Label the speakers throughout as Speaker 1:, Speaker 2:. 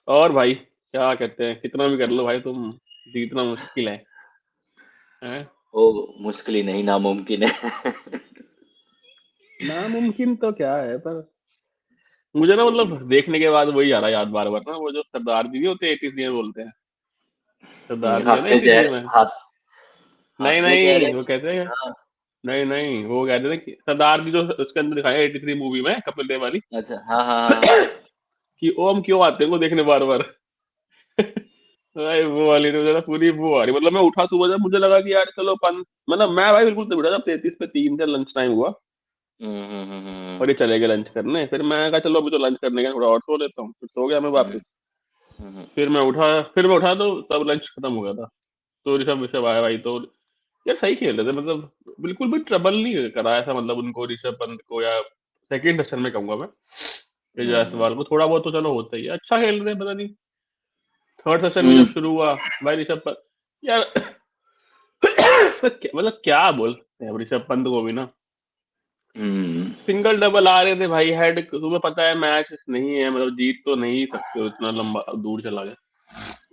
Speaker 1: और भाई क्या कहते हैं, कितना भी कर लो भाई तुम, जीतना मुश्किल है। हैं?
Speaker 2: वो मुश्किल ही नहीं, नामुमकिन है।
Speaker 1: नामुमकिन तो क्या है, पर मुझे ना मतलब देखने के बाद वही आ रहा है याद बार बार ना, वो जो सरदार जी नहीं होते, 83 बोलते हैं, सरदार जी है ना
Speaker 2: हंसते
Speaker 1: 83
Speaker 2: चेहरे
Speaker 1: में।
Speaker 2: हंस
Speaker 1: नहीं
Speaker 2: हंसते चेहरे।
Speaker 1: नहीं, वो कहते हैं,
Speaker 2: हाँ।
Speaker 1: नहीं नहीं, वो कहते हैं कि सरदार जी जो उसके अंदर दिखाया 83 मूवी में, कपिल देव वाली,
Speaker 2: अच्छा, हाँ हाँ हाँ।
Speaker 1: कि ओम क्यों आते हैं वो देखने बार बार। भाई वो वाली तो जरा पूरी वो आ रही, मतलब मैं उठा सुबह जब मुझे लगा कि यार चलो मतलब मैं भाई बिल्कुल तो उठा जब 33 पे 3 का लंच टाइम हुआ, और ये चले गए लंच करने, फिर मैं कहा चलो अभी तो लंच करने का थोड़ा और सो लेता हूँ, फिर सो गया मैं
Speaker 2: हम्म,
Speaker 1: वापस।
Speaker 2: हम्म,
Speaker 1: फिर मैं उठा तो तब लंच खत्म हो गया था। तो ऋषभ ऋषभ आया भाई, तो यार सही खेल रहे थे, मतलब बिल्कुल भी ट्रबल नहीं करा ऐसा, मतलब उनको ऋषभ पंत को, या सेकंड सेशन में कहूंगा मैं, ये
Speaker 2: हम्म,
Speaker 1: जायसवाल को थोड़ा बहुत तो चलो होता ही है, अच्छा खेल रहे हैं, पता नहीं थर्ड सेशन में
Speaker 2: हम्म,
Speaker 1: जब शुरू हुआ भाई ऋषभ पंत, यार मतलब क्या बोल सकते हैं अब ऋषभ पंत को भी ना,
Speaker 2: हम्म।
Speaker 1: सिंगल डबल आ रहे थे भाई, हेड तुम्हें पता है मैच नहीं है, मतलब जीत तो नहीं सकते हो, इतना लंबा दूर चला गया,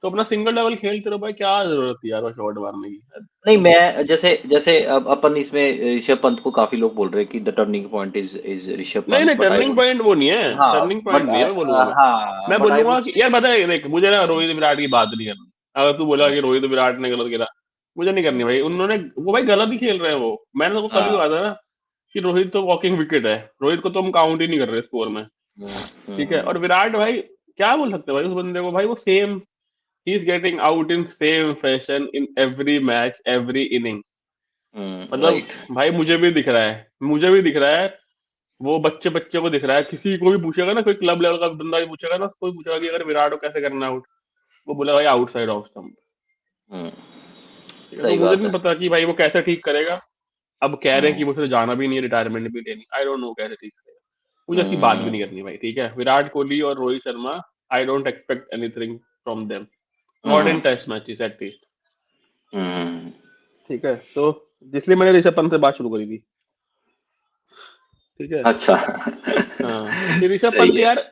Speaker 1: तो अपना सिंगल डबल खेलते रहो भाई, क्या जरूरत थी यार वो शॉट मारने की।
Speaker 2: नहीं,
Speaker 1: अब
Speaker 2: मैं जैसे जैसे अब अपन इसमें ऋषभ पंत को काफी लोग बोल रहे हैं कि the turning point is Rishabh
Speaker 1: नहीं
Speaker 2: पंत,
Speaker 1: नहीं,
Speaker 2: but I
Speaker 1: turning
Speaker 2: don't.
Speaker 1: Point वो नहीं है,
Speaker 2: हाँ,
Speaker 1: टर्निंग
Speaker 2: बट
Speaker 1: पॉइंट नहीं है, मैं बोलूंगा मैं
Speaker 2: हाँ,
Speaker 1: मैं
Speaker 2: बट आई
Speaker 1: बोलूंगा
Speaker 2: वुड
Speaker 1: कि
Speaker 2: से।
Speaker 1: यार पता है देख, मुझे ना रोहित विराट की बात नहीं करनी, अगर तू बोला कि रोहित विराट ने गलत खेला, मुझे नहीं करनी भाई, उन्होंने वो भाई गलत ही खेल रहे हैं वो, मैंने तो कल भी
Speaker 2: हाँ।
Speaker 1: कहा था ना कि रोहित तो वॉकिंग विकेट है, रोहित को तो हम काउंट ही नहीं कर रहे स्कोर में।
Speaker 2: हम्म,
Speaker 1: ठीक है, और विराट भाई क्या बोल सकते हैं भाई उस बंदे को, भाई वो same, he is getting out in same fashion in every match every inning, मतलब
Speaker 2: राइट।
Speaker 1: भाई मुझे भी दिख रहा है, वो बच्चे बच्चे को दिख रहा है, किसी को भी पूछेगा ना, कोई क्लब लेवल का बंदा भी पूछेगा ना, कोई पूछेगा कि अगर विराट को कैसे करना आउट, वो बोला भाई आउटसाइड ऑफ स्टंप।
Speaker 2: हम्म,
Speaker 1: ठीक है, तो
Speaker 2: सही
Speaker 1: मुझे
Speaker 2: बात
Speaker 1: नहीं
Speaker 2: है।
Speaker 1: पता कि भाई वो कैसे ठीक करेगा, अब कह रहे हैं कि
Speaker 2: हम्म,
Speaker 1: वो उसे जाना भी नहीं है, रिटायरमेंट भी लेनी, आई डोंट नो कैसे ठीक करेगा, मुझे इसकी बात भी
Speaker 2: हम्म,
Speaker 1: नहीं करनी भाई, ठीक है, विराट कोहली और Rohit Sharma, I don't expect anything from them, not
Speaker 2: hmm,
Speaker 1: in test matches at least.
Speaker 2: Hmm.
Speaker 1: ठीक है, तो इसलिए मैंने ऋषभ पंत से बात शुरू करी थी। ठीक है,
Speaker 2: अच्छा।
Speaker 1: हाँ कि ऋषभ
Speaker 2: सही
Speaker 1: पंत
Speaker 2: है।
Speaker 1: यार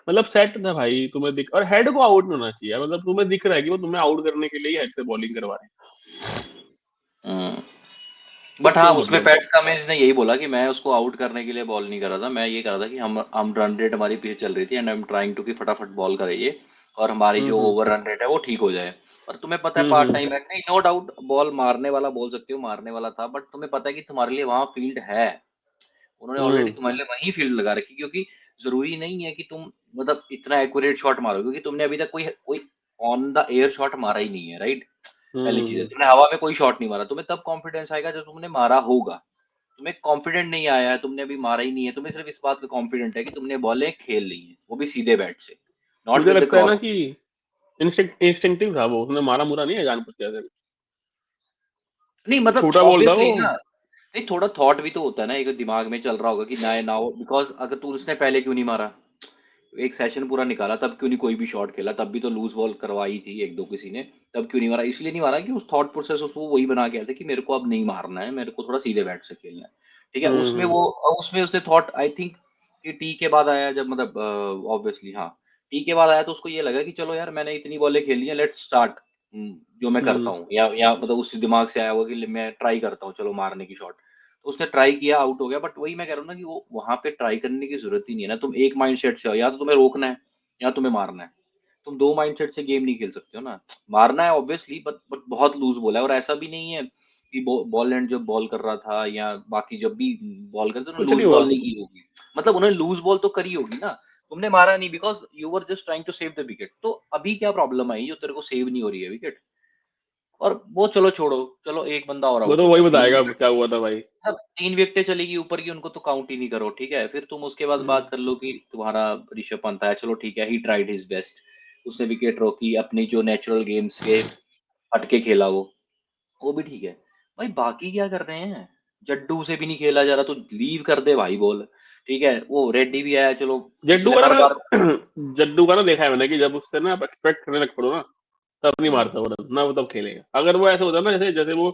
Speaker 1: मतलब सेट था भाई, तुम्हें दिख, और हेड को आउट नहीं होना चाहिए, मतलब तुम्हें दिख रहा है कि वो तुम्हें आउट करने के लिए ही हेड से बॉलिंग करवा रहे हैं,
Speaker 2: हम्म।
Speaker 1: तो
Speaker 2: बट हाँ,
Speaker 1: क्यों
Speaker 2: उसमें
Speaker 1: मतलब।
Speaker 2: पैट कमिंस ने यही बोला कि मैं उसको आउट करने के लिए बॉल नहीं कर रहा था, मैं ये कर रहा था कि हम रन रेट हमारी पीछे चल रही थी and I am trying to कि फटाफट बॉल करे ये, और हमारी जो
Speaker 1: हम्म
Speaker 2: ओवर रन रेट है वो ठीक हो जाए। और तुम्हें पता है पार्ट
Speaker 1: हम्म
Speaker 2: टाइम है नहीं, नो डाउट बॉल मारने वाला बोल सकते हो, मारने वाला था, बट तुम्हें पता है कि तुम्हारे लिए वहां फील्ड है, उन्होंने ऑलरेडी
Speaker 1: हम्म
Speaker 2: तुम्हारे लिए वहीं फील्ड लगा रखी, क्योंकि जरूरी नहीं है कि तुम मतलब इतना एक्यूरेट शॉट मारो, क्योंकि तुमने अभी तक कोई कोई ऑन द एयर शॉट मारा ही नहीं है, राइट। पहली चीज है,
Speaker 1: हम्म
Speaker 2: तुमने हवा में कोई शॉट नहीं मारा, तुम्हें तब कॉन्फिडेंस आएगा जब तुमने मारा होगा। तुम्हें कॉन्फिडेंट नहीं आया है, तुमने अभी मारा ही नहीं है, तुम्हें सिर्फ इस बात का कॉन्फिडेंट है कि तुमने बॉलें खेल ली हैं, वो भी सीधे बैट से, नॉट
Speaker 1: मुझे
Speaker 2: विद द
Speaker 1: लगता है ना
Speaker 2: क्रॉस।
Speaker 1: कि इंस्टिंक्टिव था वो, उसने मारा मुरा नहीं है जानबूझ के ऐसे,
Speaker 2: नहीं मतलब
Speaker 1: छोटा बॉल था वो।
Speaker 2: ऑब्वियसली ना। नहीं, थोड़ा थॉट भी तो होता है ना, एक दिमाग में चल रहा होगा कि ना ना, बिकॉज अगर तू उसने पहले क्यों नहीं मारा, एक सेशन पूरा निकाला तब क्यों नहीं कोई भी शॉट खेला, तब भी तो लूज बॉल करवाई थी एक दो किसी ने, तब क्यों नहीं मारा, इसलिए नहीं मारा कि उस थॉट प्रोसेस उसको वही बना के आया था कि मेरे को अब नहीं मारना है, मेरे को थोड़ा सीधे बैट से खेलना है। ठीक है, उसमें
Speaker 1: हम्म,
Speaker 2: वो उसमें उसने थॉट आई थिंक कि टी के बाद आया जब, मतलब ऑब्वियसली हाँ, टी के बाद आया तो उसको ये लगा कि चलो यार मैंने इतनी बॉलें खेली हैं, लेट्स स्टार्ट जो मैं करता
Speaker 1: हम्म,
Speaker 2: हूँ, या मतलब उस दिमाग से आया होगा कि मैं ट्राई करता हूँ चलो मारने की शॉट, तो उसने ट्राई किया, आउट हो गया, बट वही मैं कह रहा हूँ ना कि वो वहां पे ट्राई करने की जरूरत ही नहीं है ना, तुम एक माइंड सेट से हो, या तो तुम्हें रोकना है या तुम्हें मारना है, तुम दो माइंड सेट से गेम नहीं खेल सकते हो ना। मारना है ऑब्वियसली, बट बहुत लूज बॉल है, और ऐसा भी नहीं है कि बॉल एंड जब बॉल कर रहा था या बाकी जब भी बॉल करते उन्होंने
Speaker 1: कुछ नहीं
Speaker 2: लूज
Speaker 1: हुआ।
Speaker 2: बॉल नहीं की होगी, मतलब उन्होंने लूज बॉल तो करी होगी ना, तुमने मारा नहीं because you were just trying to save the wicket, तो अभी क्या प्रॉब्लम आई जो तेरे को सेव नहीं हो रही है विकेट, और वो चलो छोड़ो, चलो एक बंदा और
Speaker 1: वो
Speaker 2: आउट
Speaker 1: तो
Speaker 2: हो
Speaker 1: वही
Speaker 2: गया, तीन
Speaker 1: बताएगा
Speaker 2: विकेट,
Speaker 1: क्या हुआ था भाई।
Speaker 2: अब तीन विकेटें चलेगी ऊपर की, उनको तो काउंट ही नहीं करो, ठीक है, फिर तुम उसके बाद
Speaker 1: हम्म,
Speaker 2: बात कर लो कि तुम्हारा ऋषभ पंत है, चलो ठीक है, ही ट्राइड हिज बेस्ट, उसने विकेट रोकी, अपनी जो नेचुरल गेम्स के हटके खेला वो भी ठीक है। भाई बाकी क्या कर रहे हैं, जड्डू से भी नहीं खेला जा रहा तो लीव कर दे भाई बॉल, ठीक है, वो रेड्डी भी आया, चलो
Speaker 1: जड्डू
Speaker 2: पिछले
Speaker 1: का ना
Speaker 2: हर बार।
Speaker 1: जड्डू का ना देखा है मैंने कि जब उससे ना आप एक्सपेक्ट करने लग पड़ो ना, तब नहीं
Speaker 2: हम्म,
Speaker 1: मारता वो रन ना, वो तब खेलेगा, अगर वो ऐसा होता ना जैसे जैसे वो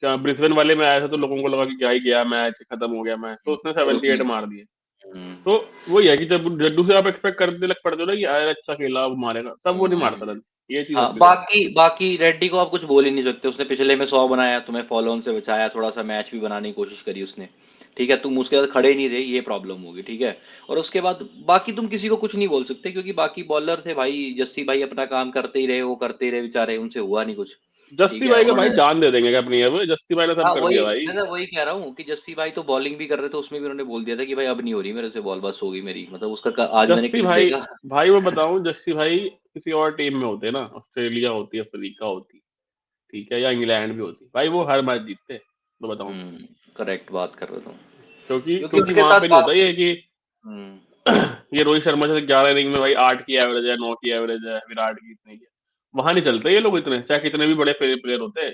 Speaker 1: ब्रिस्बेन वाले में आया था, तो लोगों को लगा कि क्या ही गया मैच खत्म हो गया मैच, तो उसने
Speaker 2: और
Speaker 1: 78
Speaker 2: उसने
Speaker 1: मार दिए।
Speaker 2: हम्म।
Speaker 1: तो वही है कि जब जड्डू से आप एक्सपेक्ट करने लग पड़ते हो ना कि यार अच्छा खेला वो मारेगा, तब वो नहीं मारता रन। ये चीज
Speaker 2: हाँ,
Speaker 1: होती है थोड़ी।
Speaker 2: बाकी बाकी रेड्डी को आप कुछ बोल ही नहीं सकते। उसने पिछले में 100 बनाया, तुम्हें फॉलो ऑन से बचाया, थोड़ा सा मैच भी बनाने की कोशिश करी उसने। ठीक है, तुम उसके साथ खड़े ही नहीं थे, ये प्रॉब्लम होगी। ठीक है, और उसके बाद बाकी तुम किसी को कुछ नहीं बोल सकते, क्योंकि बाकी बॉलर थे भाई। जस्सी भाई अपना काम करते ही रहे, वो करते ही रहे बेचारे, उनसे हुआ नहीं कुछ। ठीक
Speaker 1: जस्सी
Speaker 2: है,
Speaker 1: भाई का
Speaker 2: उन्होंने,
Speaker 1: भाई जान दे देंगे क्या अपनी, अब जस्सी भाई ने सब
Speaker 2: हाँ
Speaker 1: कर
Speaker 2: वही,
Speaker 1: दिया भाई।
Speaker 2: मैं तो वही कह रहा हूँ कि जस्सी भाई तो बॉलिंग भी कर रहे थे, उसमें भी उन्होंने बोल दिया था कि भाई अब नहीं हो रही मेरे से बॉल, बस होगी मेरी। मतलब उसका आज मैंने
Speaker 1: जस्सी
Speaker 2: क्लिप
Speaker 1: भाई,
Speaker 2: देखा।
Speaker 1: भाई वो बताऊं, जस्सी भाई किसी और टीम में होते ना, ऑस्ट्रेलिया होती, अफ्रीका होती, ठीक है, या इंग्लैंड भी होती, भाई वो हर मैच जीतते, तो बताऊं।
Speaker 2: करेक्ट बात कर रहे हो तुम।
Speaker 1: क्योंकि
Speaker 2: क्योंकि
Speaker 1: क्योंकि
Speaker 2: उनके
Speaker 1: वहां
Speaker 2: साथ
Speaker 1: पे नहीं होता
Speaker 2: काफी,
Speaker 1: ये कि ये रोहित शर्मा जैसे 11 इनिंग में भाई 8 की एवरेज है, 9 की एवरेज है, विराट की इतनी की है। वहां नहीं चलते ये लोग इतने, चाहे कितने भी बड़े प्लेयर होते हैं।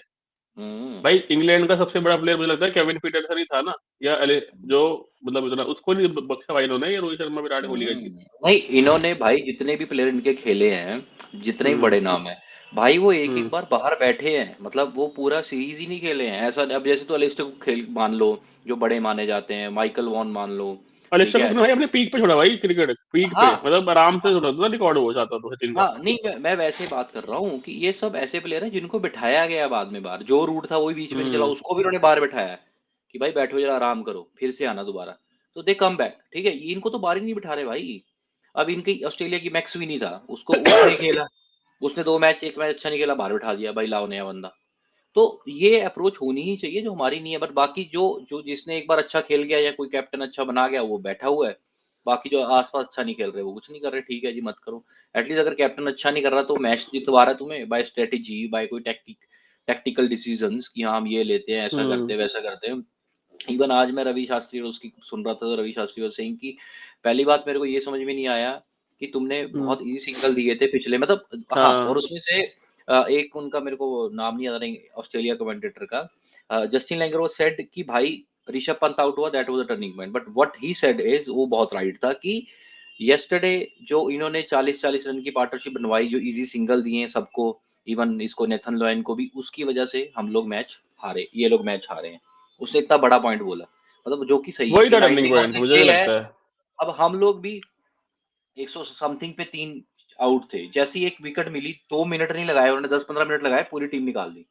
Speaker 2: हम्म,
Speaker 1: भाई इंग्लैंड का सबसे बड़ा प्लेयर मुझे लगता है केविन पीटरसन ही था ना, या जो मतलब इतना उसको नहीं बख्शा भाई इन्होंने, ये रोहित शर्मा विराट कोहली का चीज।
Speaker 2: नहीं, इन्होंने भाई जितने भी प्लेयर इनके खेले हैं, जितने भी
Speaker 1: हम्म।
Speaker 2: बड़े नाम हैं, भाई वो एक एक
Speaker 1: हम्म।
Speaker 2: बार बाहर बैठे हैं। मतलब वो पूरा सीरीज ही नहीं खेले हैं ऐसा। अब जैसे तो अलिस्टर को खेल मान लो, जो बड़े माने जाते हैं, माइकल वॉन मान लो। ठीक
Speaker 1: अलिस्टर कुक
Speaker 2: है,
Speaker 1: ने भाई अपने पीक पे छोड़ा भाई, क्रिकेट पीक पे,
Speaker 2: हाँ
Speaker 1: मतलब आराम से छोड़ा था, रिकॉर्ड हो जाता तो सचिन का।
Speaker 2: हाँ, नहीं मैं वैसे ही बात कर रहा हूँ कि ये सब ऐसे प्लेयर हैं जिनको बिठाया गया बाद में बाहर। जो रूट था वही बीच में नहीं चला,
Speaker 1: हम्म।
Speaker 2: उसको भी उन्होंने बाहर बिठाया है कि भाई बैठो जरा आराम करो, फिर से आना दोबारा। तो दे कम बैक। ठीक है, इनको तो बाहर ही नहीं बिठा रहे भाई। अब इनकी ऑस्ट्रेलिया की मैक्स भी नहीं था, उसको वो नहीं खेला। उसने 2 मैच, एक मैच अच्छा नहीं खेला, बाहर बिठा दिया, भाई लाओ नया बंदा। तो ये अप्रोच होनी ही चाहिए जो हमारी नहीं है। बट बाकी जो जो जिसने एक बार अच्छा खेल गया या कोई कैप्टन अच्छा बना गया, वो बैठा हुआ है। बाकी जो आसपास अच्छा नहीं खेल रहे, वो कुछ नहीं कर रहे। ठीक है जी, मत करो। एटलीस्ट अगर कैप्टन अच्छा नहीं कर रहा तो मैच जितवा रहा है तुम्हें बाय स्ट्रेटेजी, बाय कोई टैक्टिकल डिसीजंस कि हाँ हम ये लेते हैं, ऐसा करते
Speaker 1: हम्म।
Speaker 2: हैं, वैसा करते हैं। इवन आज मैं रवि शास्त्री और उसकी सुन रहा था, तो रवि शास्त्री और सिंह की पहली बात मेरे को ये समझ में नहीं आया कि तुमने
Speaker 1: हम्म।
Speaker 2: बहुत इजी सिंगल दिए थे पिछले, मतलब हाँ। और
Speaker 1: हाँ।
Speaker 2: उसमें से एक उनका मेरे को नाम नहीं याद आ रहा, ऑस्ट्रेलिया कमेंटेटर का, जस्टिन लैंगर वो सेड कि भाई ऋषभ पंत आउट हुआ, that was a turning point. But what he said is, वो बहुत राइट था कि यस्टरडे जो इन्होंने 40-40 रन की पार्टनरशिप बनवाई, जो इजी सिंगल दिए हैं सबको, इवन इसको नेथन लॉयन को भी, उसकी वजह से हम लोग मैच हारे, ये लोग मैच हारे हैं। उसने इतना बड़ा पॉइंट बोला, मतलब जो कि सही है
Speaker 1: वही
Speaker 2: कि
Speaker 1: था टर्निंग
Speaker 2: 90
Speaker 1: पॉइंट,
Speaker 2: वर्सेस
Speaker 1: मुझे भी
Speaker 2: 6 है।
Speaker 1: लगता है।
Speaker 2: अब हम लोग भी 100 समथिंग पे 3 आउट थे, जैसी एक विकेट मिली, 2 मिनट नहीं लगाए उन्होंने, 10-15 मिनट लगाए, पूरी टीम निकाल दी।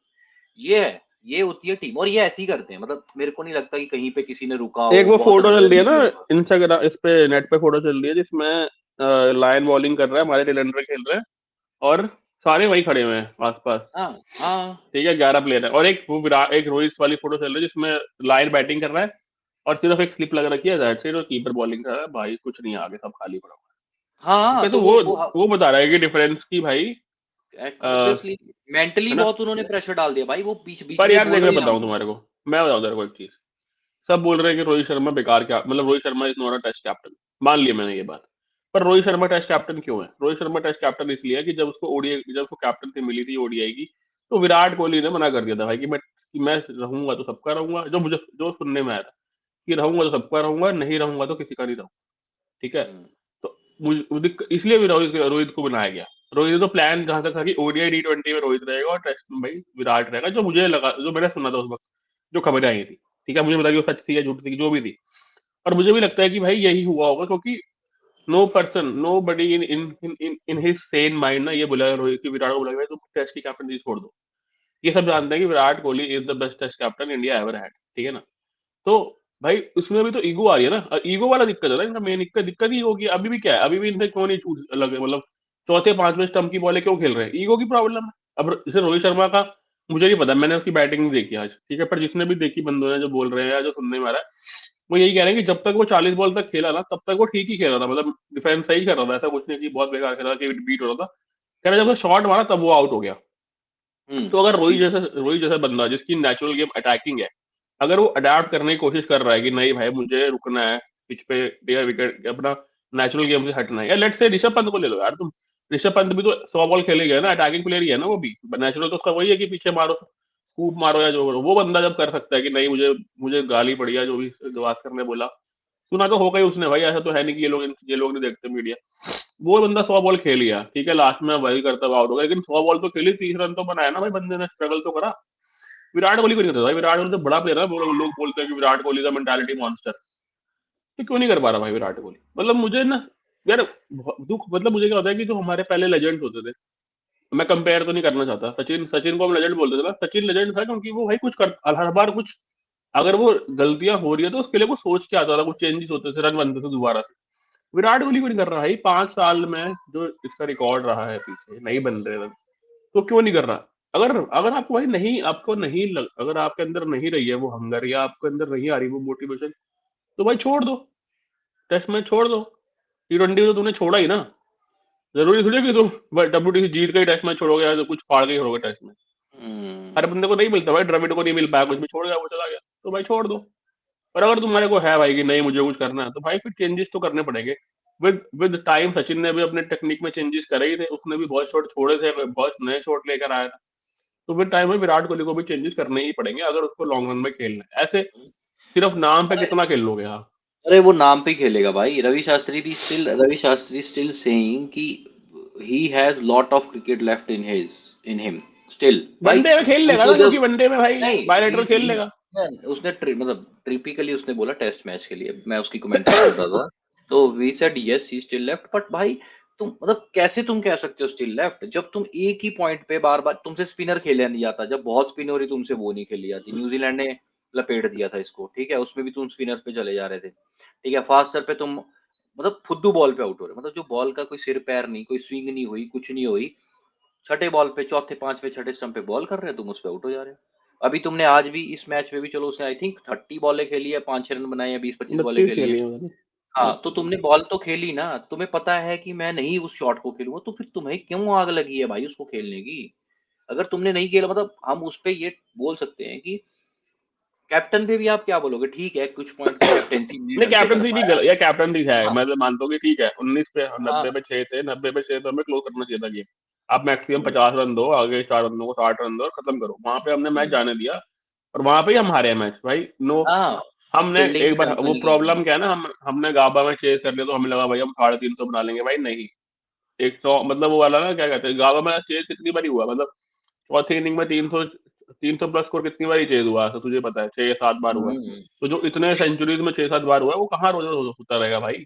Speaker 2: ये है, ये होती है टीम, और ये ऐसे ही करते हैं। मतलब मेरे को नहीं लगता कि कहीं पे किसी ने रुका
Speaker 1: एक
Speaker 2: हो,
Speaker 1: वो
Speaker 2: बहुत
Speaker 1: फोटो चल रही है
Speaker 2: अनफेयरली
Speaker 1: ना
Speaker 2: प्ले हुआ।
Speaker 1: इंस्टाग्राम, इस पे नेट पे फोटो चल रही है जिसमें लायन बॉलिंग कर रहा है, हमारे टेलेंडर खेल रहे हैं, और सारे वही खड़े हुए हैं आसपास।
Speaker 2: हाँ हाँ।
Speaker 1: ठीक है, 11 प्लेयर है, और एक वो विराट, एक रोहित वाली फोटो चल रही है जिसमें लायन बैटिंग कर रहा है, और सिर्फ एक स्लिप लग रखी है दैट साइड, और कीपर बॉलिंग कर रहा है, भाई कुछ नहीं है आगे, सब खाली पड़ा हुआ है। ठीक
Speaker 2: हाँ,
Speaker 1: है, तो
Speaker 2: तो
Speaker 1: वो बता रहा है कि डिफरेंस की भाई। आ,
Speaker 2: ऑब्वियसली मेंटली
Speaker 1: है ना।
Speaker 2: बहुत उन्होंने प्रेशर डाल दिया भाई। वो बीच बीच
Speaker 1: पर
Speaker 2: में
Speaker 1: यार
Speaker 2: बोल
Speaker 1: देख, मैं
Speaker 2: रहे हैं
Speaker 1: बताऊं
Speaker 2: हम।
Speaker 1: तुम्हारे को, मैं बताऊं तेरे को एक चीज। सब बोल रहे हैं कि रोहित शर्मा बेकार, क्या मतलब, Rohit Sharma is not a test captain. मान लिया मैंने ये बात। पर रोहित शर्मा टेस्ट कैप्टन क्यों है? रोहित शर्मा टेस्ट कैप्टन इसलिए है कि जब उसको ओडीआई, जब उसको कैप्टनसी मिली थी ओडीआई की, तो विराट कोहली ने मना कर दिया था भाई कि मैं रहूंगा तो सबका रहूंगा, जो मुझे जो सुनने में आया था कि रहूंगा तो सबका रहूंगा, नहीं रहूंगा तो किसी का नहीं रहूंगा। ठीक है।
Speaker 2: हम्म,
Speaker 1: तो इसलिए भी रोहित रोहित को बनाया गया। रोहित ने तो प्लान जहां तक था कि ओडीआई टी20 में रोहित रहेगा और टेस्ट में भाई विराट रहेगा, जो मुझे लगा, जो मैंने सुना था उस वक्त, जो खबरें आई थी। ठीक है, मुझे पता कि वो सच थी या झूठ थी, जो भी थी। और मुझे भी लगता है कि भाई यही हुआ होगा, क्योंकि no person, nobody in in in in his sane mind ना ये बोला रोहित की, विराट को बोला कि भाई तुम टेस्ट की कैप्टनसी छोड़ दो। ये सब जानते हैं कि Virat Kohli is the best test captain India ever had. ठीक है ना। तो भाई उसमें भी तो ईगो आ रही है ना, ईगो वाला दिक्कत है ना इनका, मेन दिक्कत दिक्कत ही होगी। अभी भी क्या है, अभी भी इनसे क्यों नहीं छूट लगे, मतलब चौथे पांचवें स्टंप की बॉलें क्यों खेल रहे हैं? ईगो की प्रॉब्लम है। अब जैसे रोहित शर्मा का, मुझे नहीं पता, मैंने उसकी बैटिंग नहीं देखी आज, ठीक है, पर जिसने भी देखी बंदों ने जो बोल रहे हैं या जो सुनने में आ रहा है, वो यही कह रहे हैं कि जब तक वो 40 बॉल तक खेला ना, तब तक वो ठीक ही खेल रहा था, मतलब डिफेंस सही कर रहा था, ऐसा कुछ नहीं कि बहुत बेकार खेल रहा था, कि बीट हो रहा था। कह रहे जब वो शॉट मारा तब वो आउट हो गया। तो अगर रोहित जैसा बंदा जिसकी नेचुरल गेम अटैकिंग है, अगर वो अडेप्ट करने की कोशिश कर रहा है कि नहीं भाई मुझे रुकना है पिच पे, या विकेट अपना नेचुरल गेम से हटना है, या लेट्स से ऋषभ पंत को ले लो यार तुम। ऋषभ पंत भी तो 100 बॉल खेलेगा है ना, अटैकिंग प्लेयर ही है ना वो भी। नेचुरल तो उसका वही है कि पीछे मारो, स्कूप मारो, या जो करो। वो बंदा जब कर सकता है कि नहीं मुझे मुझे गाली पड़ी है, जो भी गवास्कर ने बोला, सुना तो होगा ही उसने भाई, ऐसा तो है नहीं कि ये लोग नहीं देखते मीडिया। वो बंदा 100 बॉल खेल गया, ठीक है, लास्ट में वही करता हुआ आउट हो गया, लेकिन 100 बॉल तो खेली, 30 रन तो बनाया ना भाई बंदे ने, स्ट्रगल तो करा। विराट कोहली को नहीं होता भाई, विराट कोहली तो बड़ा प्लेयर है, लोग बोलते हैं कि विराट कोहली का मेंटालिटी मॉन्स्टर। तो क्यों नहीं कर पा रहा भाई विराट कोहली? मतलब मुझे ना यार दुख, मतलब मुझे क्या होता है कि जो हमारे पहले लेजेंड्स होते थे, मैं कंपेयर तो नहीं करना चाहता, सचिन सचिन को हम लेजेंड बोलते थे ना, सचिन लेजेंड था क्योंकि वो भाई कुछ कर, हर बार कुछ, अगर वो गलतियां हो रही है तो उसके लिए कुछ सोच के आता था, कुछ चेंजेस होते थे, रन बनते थे दोबारा से। विराट कोहली क्यों नहीं कर रहा भाई? 5 साल में जो इसका रिकॉर्ड रहा है पीछे नहीं बन रहे रन, तो क्यों नहीं कर रहा? अगर अगर आपको भाई नहीं, आपको नहीं अगर आपके अंदर नहीं रही है वो हंगर, या आपके अंदर नहीं आ रही वो मोटिवेशन, तो भाई छोड़ दो, टेस्ट मैच छोड़ दो। T20 तो तूने छोड़ा ही ना, जरूरी थोड़ी है कि तुम WTC जीत के ही टेस्ट मैच छोड़ोगे या तो कुछ फाड़ के ही छोड़ोगे टेस्ट मैच। हर
Speaker 2: हम्म।
Speaker 1: बंदे को नहीं मिलता भाई, द्रविड़ को नहीं मिल पाया, कुछ भी छोड़ गया, वो चला गया, तो भाई छोड़ दो। पर अगर तुम्हारे को है भाई कि नहीं मुझे कुछ करना है, तो भाई फिर चेंजेस तो करने पड़ेंगे। विद टाइम सचिन ने भी अपने टेक्निक में चेंजेस करे ही थे, उसने भी बहुत शॉट छोड़े थे, बहुत नए शॉट लेकर आया था। तो विद टाइम में विराट कोहली को भी चेंजेस करने ही पड़ेंगे अगर उसको लॉन्ग रन में खेलना है। ऐसे सिर्फ नाम पे
Speaker 2: अरे
Speaker 1: कितना खेल लोगे आप?
Speaker 2: अरे वो नाम पे खेलेगा भाई। रवि शास्त्री स्टिल सेइंग कि he has lot of cricket left in him still भाई।
Speaker 1: वनडे में खेल लेगा
Speaker 2: उसने
Speaker 1: ना, क्योंकि
Speaker 2: जब
Speaker 1: वनडे में भाई
Speaker 2: नहीं
Speaker 1: बायलेटरल खेल
Speaker 2: he's
Speaker 1: लेगा।
Speaker 2: उसने मतलब ट्रिपिकली उसने बोला टेस्ट मैच के लिए, मैं उसकी कमेंट्री सुन रहा था, तो we said yes he still left. But भाई तुम मतलब कैसे तुम कह सकते हो स्टिल लेफ्ट, जब तुम एक ही पॉइंट पे बार बार, तुमसे स्पिनर खेला नहीं जाता, जब बहुत स्पिन हो रही तुमसे वो नहीं खेली जाती। न्यूजीलैंड ने लपेट दिया था इसको, ठीक है, उसमें भी तुम स्पिनर पे चले जा रहे थे, ठीक है। फास्टर पे तुम मतलब फुद्दू बॉल पे आउट हो रहे, मतलब जो बॉल का कोई सिर पैर नहीं, कोई स्विंग नहीं हुई, कुछ नहीं हुई, छठे बॉल पे, चौथे पांचवे छठे स्टंप पे बॉल कर रहे हो तुम, उस पे आउट हो जा रहे हो। अभी तुमने आज भी इस मैच में भी, चलो उसने आई थिंक 30 बॉलें खेली है, 5-6 रन बनाए, या 20-25 बॉलें
Speaker 1: 32
Speaker 2: खेली है।
Speaker 1: खेली है मैंने,
Speaker 2: हाँ, तो
Speaker 1: 32।
Speaker 2: तुमने बॉल तो खेली ना, तुम्हें पता है कि मैं नहीं उस शॉट को खेलूंगा, तो फिर तुम्हें क्यों आग लगी है भाई उसको खेलने की? अगर तुमने नहीं खेला, मतलब हम उस पे ये बोल सकते हैं कि कैप्टन पे भी आप क्या बोलोगे, ठीक है कुछ पॉइंट पे कैप्टेंसी नहीं
Speaker 1: नहीं
Speaker 2: ढंग से कर
Speaker 1: कैप्टनसी नहीं
Speaker 2: पाया।
Speaker 1: या कैप्टनसी है,
Speaker 2: हाँ
Speaker 1: मैं तो मानता हूँ कि ठीक है, 19 पे,
Speaker 2: हाँ
Speaker 1: 90 पे 6 थे, 90 पे 6 तो हमें क्लोज करना चाहिए था गेम। आप मैक्सिमम
Speaker 2: हम्म,
Speaker 1: 50 रन दो, आगे 4 रन दो, 60 रन दो और खत्म करो, वहां पे हमने मैच
Speaker 2: हम्म,
Speaker 1: जाने दिया। और वहां पे ही हम हारे मैच भाई, नो।
Speaker 2: हाँ
Speaker 1: हमने
Speaker 2: फील्डिंग
Speaker 1: एक
Speaker 2: भी
Speaker 1: बार
Speaker 2: ढंग से
Speaker 1: वो
Speaker 2: नहीं करी
Speaker 1: प्रॉब्लम
Speaker 2: थी।
Speaker 1: क्या है ना, हमने गाबा में चेज कर लिया तो हमें लगा भाई हम 350 बना लेंगे, भाई नहीं। 100 मतलब वो वाला ना, क्या कहते हैं, गाबा में चेज कितनी बारी हुआ, मतलब चौथी इनिंग में 300 प्लस स्कोर कितनी बारी चेज हुआ, तो तुझे पता है 6 या 7 बार हुआ।
Speaker 2: हम्म,
Speaker 1: तो जो इतने सेंचुरीज में 6-7 बार हुआ है, वो कहाँ रोज रोज होता रहेगा भाई?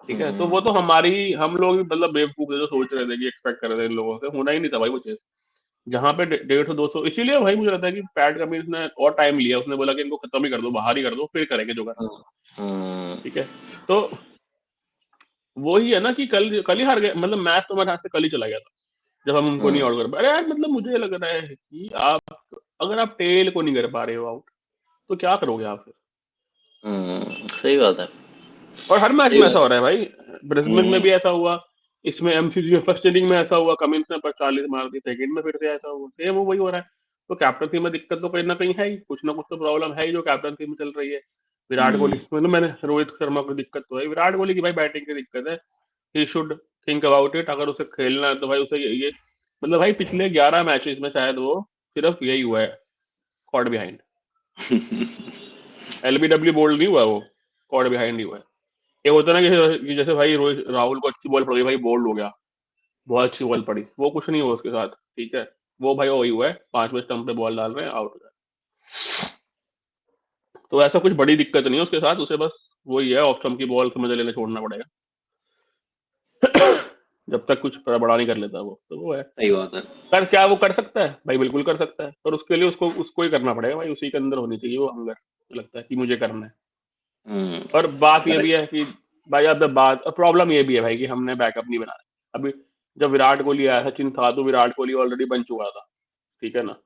Speaker 1: ठीक है, तो वो
Speaker 2: हम्म,
Speaker 1: तो हमारी, हम लोग ही मतलब बेवकूफ थे जो सोच रहे थे कि एक्सपेक्ट कर रहे थे इन लोगों से, होना ही नहीं था भाई वो चीज। जहां पे 150-200, इसीलिए भाई मुझे लगता है कि पैट कमिंस ने और टाइम लिया, उसने बोला कि इनको खत्म ही कर दो, बाहर ही कर दो, फिर करेंगे जो करना।
Speaker 2: हम्म,
Speaker 1: ठीक है, तो वो ही है ना कि कल कल ही हार गए, मतलब मैच तो मेरे हाथ से कल ही चला गया था जब हम उनको नहीं
Speaker 2: हम्म,
Speaker 1: आउट कर पाए। अरे यार मतलब मुझे लग रहा है कि आप, अगर आप टेल को नहीं कर पा रहे हो आउट, तो क्या करोगे आप फिर?
Speaker 2: सही बात है।
Speaker 1: और हर मैच
Speaker 2: सही
Speaker 1: में ऐसा
Speaker 2: बात
Speaker 1: हो
Speaker 2: है।
Speaker 1: रहा है भाई, ब्रिस्बेन में
Speaker 2: हम्म,
Speaker 1: भी ऐसा हुआ, इसमें MCG में फर्स्ट इनिंग में ऐसा हुआ, कमिंस ने 40 मार दी, सेकंड में फिर से ऐसा हुआ, सेम वो वही हो रहा है। तो कैप्टनसी में दिक्कत तो कहीं ना कहीं है ही, कुछ ना कुछ तो प्रॉब्लम है ही जो कैप्टनसी में चल रही है। विराट
Speaker 2: हम्म,
Speaker 1: कोहली मतलब, मैंने रोहित शर्मा की दिक्कत तो है, विराट कोहली की भाई बैटिंग की दिक्कत है। He should think about it, अगर उसे खेलना है तो भाई उसे ये मतलब भाई पिछले 11 मैचेस में शायद वो सिर्फ यही हुआ है, कॉट बिहाइंड। LBW बोल्ड नहीं हुआ वो, कॉट बिहाइंड ही हुआ है। ये होता है ना कि जैसे भाई रोहित राहुल को अच्छी बॉल पड़ गई, भाई बोल्ड हो गया, बहुत अच्छी बॉल पड़ी, वो कुछ नहीं हुआ उसके साथ। ठीक है, वो भाई वही हुआ है, 5वें स्टंप पे बॉल डाल रहे हैं, आउट हो जाए। तो ऐसा कुछ बड़ी दिक्कत नहीं है उसके साथ, उसे बस वही है, ऑफ स्टंप की बॉल समझ लेने छोड़ना पड़ेगा। जब तक कुछ बड़ा नहीं कर लेता वो, तो वो है।
Speaker 2: सही बात है।
Speaker 1: कर क्या वो कर सकता है भाई? बिल्कुल कर सकता है, पर उसके लिए उसको उसको ही करना पड़ेगा भाई, उसी के अंदर होनी चाहिए वो हंगर, लगता है कि मुझे करना है।
Speaker 2: हम्म,
Speaker 1: और बात ये
Speaker 2: अरे
Speaker 1: भी है कि भाई, अब बात प्रॉब्लम ये भी है भाई कि हमने बैकअप नहीं बनाया अभी। जब विराट कोहली आया, सचिन था तो विराट कोहली ऑलरेडी बन चुका था, ठीक है ना,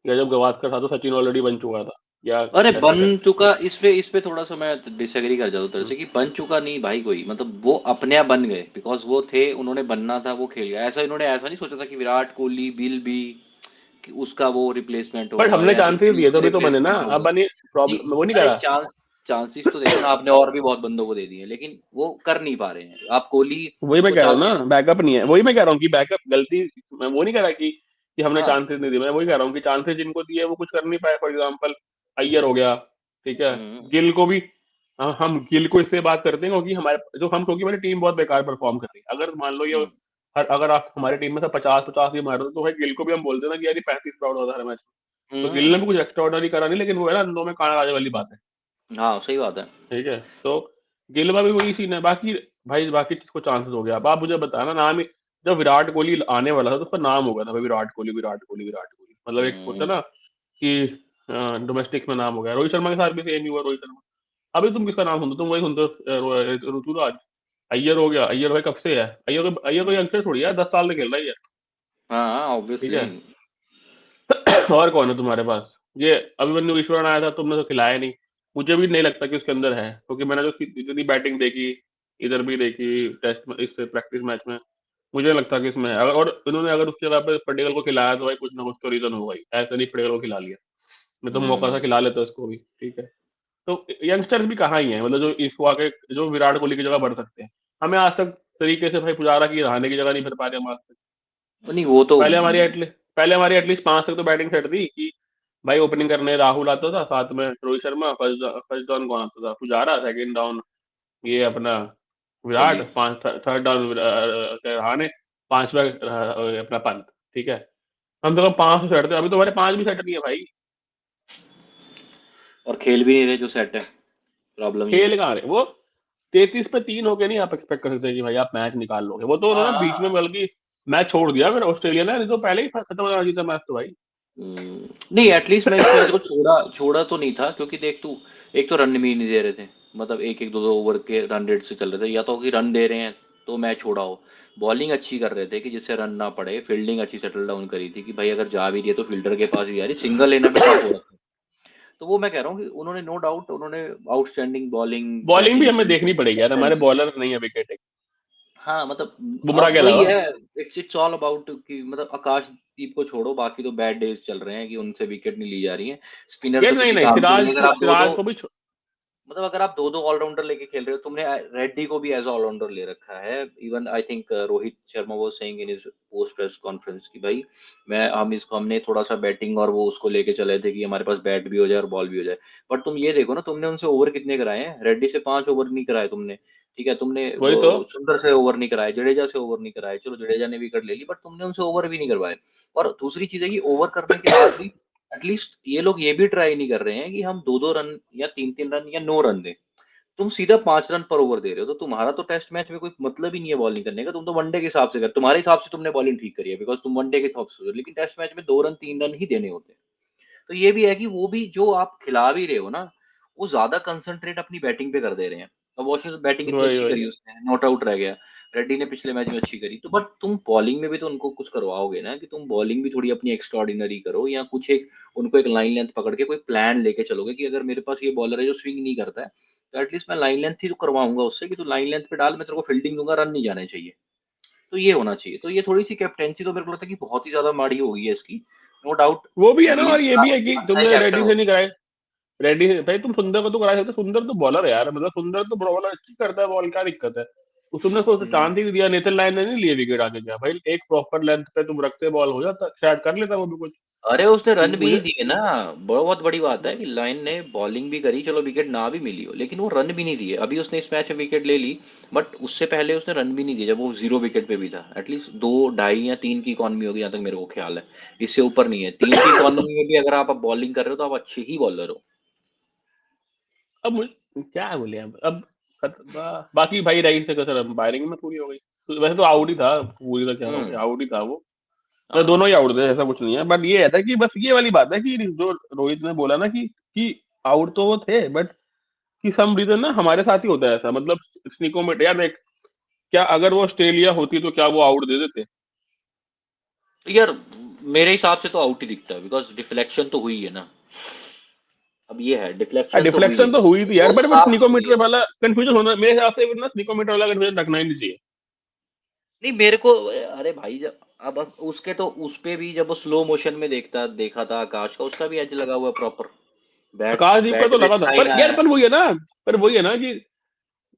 Speaker 1: या जब गवास्कर था तो सचिन ऑलरेडी बन चुका था, या
Speaker 2: अरे
Speaker 1: ऐसे
Speaker 2: बन
Speaker 1: कर।
Speaker 2: चुका, इस पे थोड़ा सा मैं डिसएग्री कर जाता हूँ तरह
Speaker 1: हम्म।
Speaker 2: से, कि बन चुका नहीं भाई कोई, मतलब वो अपने आप बन गए, बिकॉज वो थे, उन्होंने बनना था, वो खेल गया ऐसा। इन्होंने ऐसा नहीं सोचा था कि विराट कोहली विल भी, कि उसका वो रिप्लेसमेंट
Speaker 1: बट
Speaker 2: होगा,
Speaker 1: हमने
Speaker 2: या ऐसा
Speaker 1: चांसेस
Speaker 2: कि
Speaker 1: दिए तो
Speaker 2: उसका
Speaker 1: अभी तो बने ना,
Speaker 2: रिप्लेसमेंट
Speaker 1: अब
Speaker 2: होगा।
Speaker 1: बनी।
Speaker 2: नहीं,
Speaker 1: प्रॉब्लम वो नहीं
Speaker 2: अरे
Speaker 1: करा।
Speaker 2: चांसेस तो देखो ना, आपने और भी बहुत बंदों को दे दिए, लेकिन वो कर नहीं पा रहे हैं। आप कोहली
Speaker 1: वही मैं
Speaker 2: को
Speaker 1: कह रहा हूँ
Speaker 2: चांसेस,
Speaker 1: ना, बैकअप नहीं है, वही मैं कह रहा हूँ कि बैकअप गलती, मैं वो नहीं कह रहा कि हमने
Speaker 2: हाँ,
Speaker 1: चांसेस नहीं दिए, मैं वही कह रहा हूँ कि चांसेस जिनको दिए वो कुछ कर नहीं पाए। फॉर एग्जाम्पल अय्यर हो गया, ठीक है,
Speaker 2: हम्म,
Speaker 1: गिल को भी, हम गिल को इससे बात करते हैं क्योंकि हमारे जो हम, क्योंकि हमारी टीम बहुत बेकार परफॉर्म कर रही है। अगर मान लो ये
Speaker 2: हम्म,
Speaker 1: अगर आप हमारी टीम में से 50-50 भी मार रहे हो, तो भाई गिल को भी हम बोलते हैं ना कि यार ये 35 आउट होता है हर मैच। तो गिल ने
Speaker 2: हम्म,
Speaker 1: भी कुछ एक्स्ट्रा ऑर्डनरी करा नहीं, लेकिन वो है ना, अंदों में काना राजा वाली बात है।
Speaker 2: हाँ, सही बात है।
Speaker 1: ठीक है, तो गिल में भी वही सीन है। बाकी भाई बाकी किसको चांसेस हो गया, अब आप मुझे बताना नाम ही। जब विराट कोहली आने वाला था तो उसका नाम हो गया था भाई, विराट कोहली विराट कोहली विराट कोहली, मतलब एक होता है
Speaker 2: हुँ,
Speaker 1: ना कि डोमेस्टिक में नाम हो गया। रोहित शर्मा के साथ भी सेम ही हुआ, रोहित शर्मा। अभी तुम किसका नाम सुनते हो? तुम वही सुनते हो ऋतुराज। अय्यर हो गया, अय्यर भाई कब से है? अय्यर कोई यंगस्टर थोड़ी है, 10 साल से खेल रहा है ये।
Speaker 2: हाँ, हाँ,
Speaker 1: ठीक
Speaker 2: ऑब्वियसली।
Speaker 1: है। और कौन है तुम्हारे पास? ये अभिमन्यु ईश्वरन आया था, तुमने तो खिलाया नहीं। मुझे भी नहीं लगता कि उसके अंदर है, क्योंकि मैंने जो उसकी जितनी बैटिंग देखी, इधर भी देखी, टेस्ट में, इस प्रैक्टिस मैच में, मुझे नहीं लगता कि इसमें है। और इन्होंने अगर उसकी जगह पे पटेल को खिलाया तो भाई कुछ ना कुछ तो रीजन होगा ही, ऐसे नहीं पटेल को खिला लिया। मैं तो मौका था
Speaker 2: हुँ,
Speaker 1: खिला लेता उसको भी। ठीक है। तो यंगस्टर्स भी कहाँ ही हैं, मतलब जो इसको आके जो विराट कोहली की जगह बढ़ सकते हैं। हमें आज तक तरीके से भाई पुजारा की रहाणे की जगह नहीं भर पा रहे हम आज तक।
Speaker 2: नहीं वो तो
Speaker 1: पहले हमारी एटलीस्ट 5 तक तो बैटिंग सेट थी कि भाई ओपनिंग करने राहुल आता था, साथ में रोहित शर्मा, फर्स्ट डाउन कौन आता था? पुजारा, सेकंड डाउन ये अपना विराट,
Speaker 2: कोहली।
Speaker 1: पांच थर्ड डाउन रहाणे, पांचवा अपना पंत। ठीक है। हम तो 5 सेट थे, अभी तो हमारे 5 भी सेट नहीं है भाई।
Speaker 2: और खेल भी नहीं रहे जो सेट है, प्रॉब्लम ये है।
Speaker 1: खेल कहाँ रहे वो? 33 पे 3 होके नहीं आप एक्सपेक्ट कर सकते कि भाई आप मैच निकाल लोगे। वो तो
Speaker 2: हाँ,
Speaker 1: उन्होंने बीच में
Speaker 2: हाँ।
Speaker 1: बल्कि मैच छोड़ दिया फिर ऑस्ट्रेलिया ने, नहीं तो पहले ही खत्म हो जाना था मैच तो भाई।
Speaker 2: नहीं एटलीस्ट मैं इस मैच को छोड़ा छोड़ा तो नहीं था, क्योंकि देख तू, एक तो रन भी नहीं दे रहे थे, मतलब एक एक दो दो ओवर के रन रेट से चल रहे थे, या तो कि रन दे रहे हैं तो मैच छोड़ा हो। बॉलिंग अच्छी कर रहे थे कि जिससे रन ना पड़े, फील्डिंग अच्छी सेटल डाउन करी थी कि भाई अगर जा भी रही है तो फील्डर के पास ही जा रही, सिंगल लेना भी टफ हो रखा है। तो वो मैं कह रहा हूँ कि उन्होंने नो डाउट उन्होंने आउटस्टैंडिंग बॉलिंग
Speaker 1: बॉलिंग भी
Speaker 2: बैटिंग
Speaker 1: हमें देखनी पड़ेगी यार, हमारे
Speaker 2: कैप्टनसी।
Speaker 1: बॉलर नहीं है विकेट।
Speaker 2: हाँ, मतलब
Speaker 1: बुमराह
Speaker 2: अब
Speaker 1: के
Speaker 2: वही
Speaker 1: अलावा।
Speaker 2: है। इट्स इट्स ऑल अबाउट कि मतलब आकाशदीप को छोड़ो, बाकी तो बैड डेज चल रहे हैं कि उनसे विकेट नहीं ली जा रही है। स्पिनर
Speaker 1: यार
Speaker 2: तो
Speaker 1: नहीं
Speaker 2: किसी
Speaker 1: नहीं,
Speaker 2: काम के नहीं है।
Speaker 1: सिराज
Speaker 2: अगर
Speaker 1: को
Speaker 2: आप दो दो
Speaker 1: सिराज को भी
Speaker 2: मतलब अगर आप दो दो ऑलराउंडर लेके खेल रहे हो, तुमने रेड्डी को भी एज ऑलराउंडर ले रखा है। Even I think Rohit Sharma was saying in his post press conference कि भाई मैं हम इसको हमने थोड़ा सा बैटिंग और वो उसको लेके चले थे कि हमारे पास बैट भी हो जाए और बॉल भी हो जाए। बट तुम ये देखो ना, तुमने उनसे ओवर कितने कराए हैं? रेड्डी से 5 ओवर नहीं कराए तुमने। ठीक है, तुमने
Speaker 1: वही
Speaker 2: वो
Speaker 1: तो।
Speaker 2: सुंदर से ओवर नहीं कराए, जडेजा से ओवर नहीं कराए, चलो जडेजा ने विकेट ले ली, बट तुमने उनसे ओवर भी नहीं करवाए। और दूसरी चीज है कि ओवर करने के बाद भी एटलीस्ट ये लोग ये भी ट्राई नहीं कर रहे हैं कि हम दो दो रन या तीन तीन रन या 9 रन दें। तुम सीधा 5 रन पर ओवर दे रहे हो, तो तुम्हारा तो टेस्ट मैच में कोई मतलब ही नहीं है बॉलिंग करने का। तुम तो वनडे के हिसाब से कर, तुम्हारे हिसाब से तुमने बॉलिंग ठीक करी है बिकॉज तुम वनडे के हिसाब से हो, लेकिन टेस्ट मैच में 2 रन 3 रन ही देने होते हैं। तो ये भी है कि वो भी जो आप खिला भी रहे हो ना, वो ज्यादा कंसंट्रेट अपनी बैटिंग पे कर दे रहे हैं। अब वॉशिंगटन बैटिंग इतनी
Speaker 1: वही
Speaker 2: अच्छी
Speaker 1: वही।
Speaker 2: करी उसने, नॉट आउट रह गया। रेड्डी ने पिछले मैच में अच्छी करी, तो बट तुम बॉलिंग में भी तो उनको कुछ करवाओगे ना, कि तुम बॉलिंग भी थोड़ी अपनी एक्स्ट्राऑर्डिनरी करो, या कुछ एक उनको एक लाइन लेंथ पकड़ के कोई प्लान लेके चलोगे कि अगर मेरे पास ये बॉलर है जो स्विंग नहीं करता है, तो एटलीस्ट मैं लाइन लेंथ ही तो करवाऊंगा उससे कि तू लाइन लेंथ पे डाल, मैं तेरे को फील्डिंग दूंगा, रन नहीं जाने चाहिए। तो ये होना चाहिए। तो ये थोड़ी सी कैप्टेंसी तो मेरे को लगता है कि बहुत ही ज्यादा माड़ी हो गई है इसकी। नो डाउट
Speaker 1: वो भी है ना,
Speaker 2: ही
Speaker 1: और
Speaker 2: इज
Speaker 1: ये भी है कि
Speaker 2: अच्छा ही
Speaker 1: तुमने
Speaker 2: कैप्टन
Speaker 1: रेड्डी से
Speaker 2: हो।
Speaker 1: नहीं कराए। रेड्डी से भाई तुम सुंदर को तो करा सकते, सुंदर तो बॉलर है यार, मतलब सुंदर तो बॉलर अच्छी करता है बॉल, क्या दिक्कत है? तो तुमने उसको
Speaker 2: हम्म।
Speaker 1: चांस ही नहीं दिया, नेथन लाइन ने नहीं लिए विकेट आगे, क्या भाई एक प्रॉपर लेंथ पे तुम रखते बॉल हो जाता, शायद कर लेता वो भी कुछ।
Speaker 2: अरे उसने रन भी नहीं
Speaker 1: मुझे
Speaker 2: दिए ना। बहुत बड़ी बात है कि लाइन ने बॉलिंग भी करी, चलो विकेट ना भी मिली हो, लेकिन वो रन भी नहीं दिए। अभी उसने इस मैच में विकेट ले ली, बट उससे पहले उसने रन भी नहीं दिए जब वो 0 विकेट पे भी था। एटलीस्ट 2 2.5 या 3 की इकॉनमी होगी, जहाँ तक मेरे को ख्याल है। इससे ऊपर नहीं है। 3 की इकॉनमी में भी अगर आप बॉलिंग कर रहे हो तो आप अच्छे ही बॉलर हो।
Speaker 1: अब मुझे क्या बोले अब बाकी भाई रही से कसर अंपायरिंग में पूरी हो गई। तो वैसे तो आउट ही था, पूरी का क्या हो गया,
Speaker 2: हम्म।
Speaker 1: आउट ही था वो। तो
Speaker 2: हाँ।
Speaker 1: दोनों ही आउट थे, ऐसा कुछ नहीं है। बट ये है था कि बस ये वाली बात है कि जो रोहित ने बोला ना कि आउट तो वो थे, बट कि सम रीजन ना हमारे साथ ही होता है ऐसा, मतलब स्निको में यार देख, क्या अगर वो ऑस्ट्रेलिया होती तो क्या वो आउट दे देते?
Speaker 2: तो यार मेरे हिसाब से तो आउट ही दिखता है, बिकॉज डिफ्लेक्शन तो हुई है ना। अब ये है, डिफ्लेक्शन तो हुई है,
Speaker 1: डिफ्लेक्शन तो हुई थी यार,
Speaker 2: बॉल
Speaker 1: बट फिर
Speaker 2: साफ नहीं हुई
Speaker 1: स्निकोमीटर
Speaker 2: है।
Speaker 1: वाला कंफ्यूजन होना मेरे हिसाब से ना, स्निकोमीटर वाला कंफ्यूजन रखना ही नहीं चाहिए।
Speaker 2: नहीं मेरे को, अरे भाई जब अब उसके तो उस पे भी जब वो स्लो मोशन में देखा था आकाश का, उसका भी एज लगा हुआ प्रॉपर। बैट
Speaker 1: आकाशदीप का
Speaker 2: बैट
Speaker 1: तो
Speaker 2: में
Speaker 1: लगा था,
Speaker 2: साइन
Speaker 1: पर
Speaker 2: आया
Speaker 1: यार
Speaker 2: है।
Speaker 1: पर वही है ना, पर वही है ना कि